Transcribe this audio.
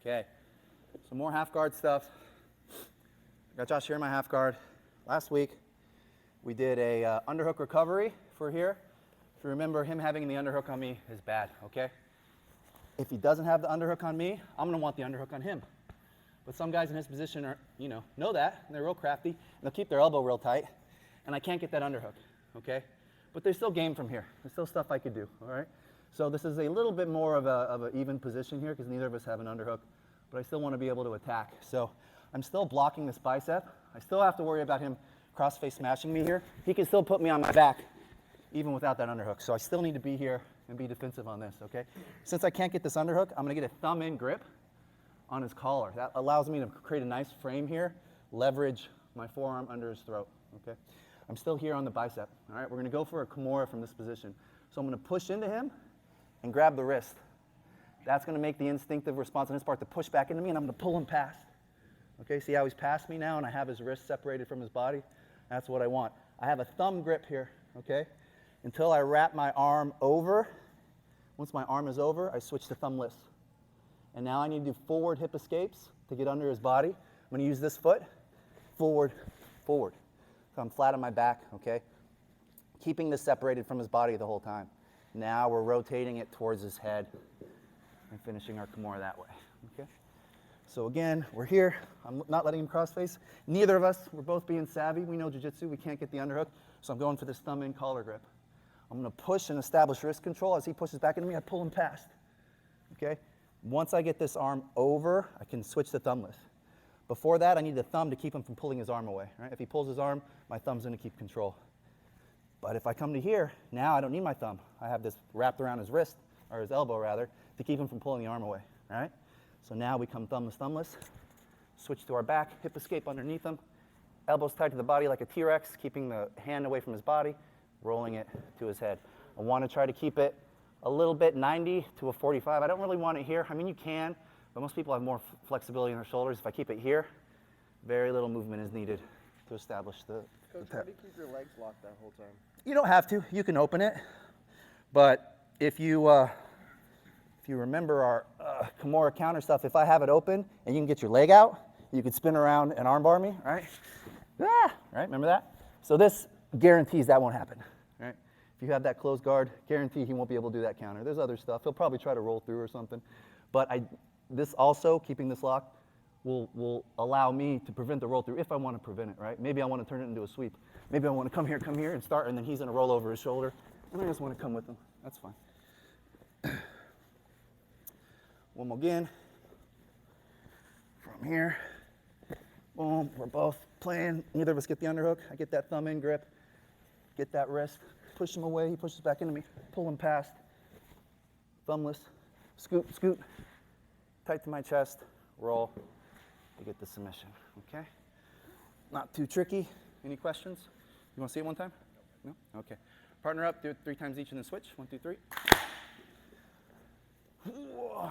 Okay, some more half guard stuff. Got Josh here in my half guard. Last week, we did a underhook recovery for here. If you remember, him having the underhook on me is bad, okay? If he doesn't have the underhook on me, I'm gonna want the underhook on him. But some guys in his position are, know that, and they're real crafty, and they'll keep their elbow real tight, and I can't get that underhook, okay? But there's still game from here. There's still stuff I could do, all right? So this is a little bit more of an even position here because neither of us have an underhook, but I still want to be able to attack. So I'm still blocking this bicep. I still have to worry about him cross-face smashing me here. He can still put me on my back even without that underhook. So I still need to be here and be defensive on this, okay? Since I can't get this underhook, I'm going to get a thumb-in grip on his collar. That allows me to create a nice frame here, leverage my forearm under his throat, okay? I'm still here on the bicep, all right? We're going to go for a Kimura from this position. So I'm going to push into him and grab the wrist. That's going to make the instinctive response on his part to push back into me, and I'm going to pull him past. Okay, see how he's past me now, and I have his wrist separated from his body? That's what I want. I have a thumb grip here, okay? Until I wrap my arm over. Once my arm is over, I switch to thumbless. And now I need to do forward hip escapes to get under his body. I'm going to use this foot, forward, forward. So I'm flat on my back, okay? Keeping this separated from his body the whole time. Now we're rotating it towards his head and finishing our Kimura that way, okay? So again, we're here. I'm not letting him cross-face. Neither of us, we're both being savvy. We know jiu-jitsu, we can't get the underhook, so I'm going for this thumb-in collar grip. I'm going to push and establish wrist control. As he pushes back into me, I pull him past, okay? Once I get this arm over, I can switch to thumbless. Before that, I need the thumb to keep him from pulling his arm away, right? If he pulls his arm, my thumb's going to keep control. But if I come to here, now I don't need my thumb. I have this wrapped around his wrist, or his elbow rather, to keep him from pulling the arm away, all right? So now we come thumbless, thumbless, switch to our back, hip escape underneath him, elbows tied to the body like a T-Rex, keeping the hand away from his body, rolling it to his head. I want to try to keep it a little bit 90 to a 45. I don't really want it here. I mean, you can, but most people have more flexibility in their shoulders. If I keep it here, very little movement is needed to establish the Coach, how do you keep your legs locked that whole time? You don't have to. You can open it. But if you remember our Kimura counter stuff, if I have it open and you can get your leg out, you could spin around and armbar me, right? Right? Remember that? So this guarantees that won't happen, right? If you have that closed guard, guarantee he won't be able to do that counter. There's other stuff. He'll probably try to roll through or something. But this also, keeping this locked, will allow me to prevent the roll through if I want to prevent it, right? Maybe I want to turn it into a sweep. Maybe I want to come here, and start, and then he's going to roll over his shoulder, and I just want to come with him. That's fine. One more again. From here, boom, we're both playing. Neither of us get the underhook. I get that thumb in grip, get that wrist, push him away. He pushes back into me, pull him past. Thumbless, scoot, scoot, tight to my chest, roll to get the submission, okay? Not too tricky. Any questions? You want to see it one time? No? Okay. Partner up, do it 3 times each and then switch. 1, 2, 3. Whoa.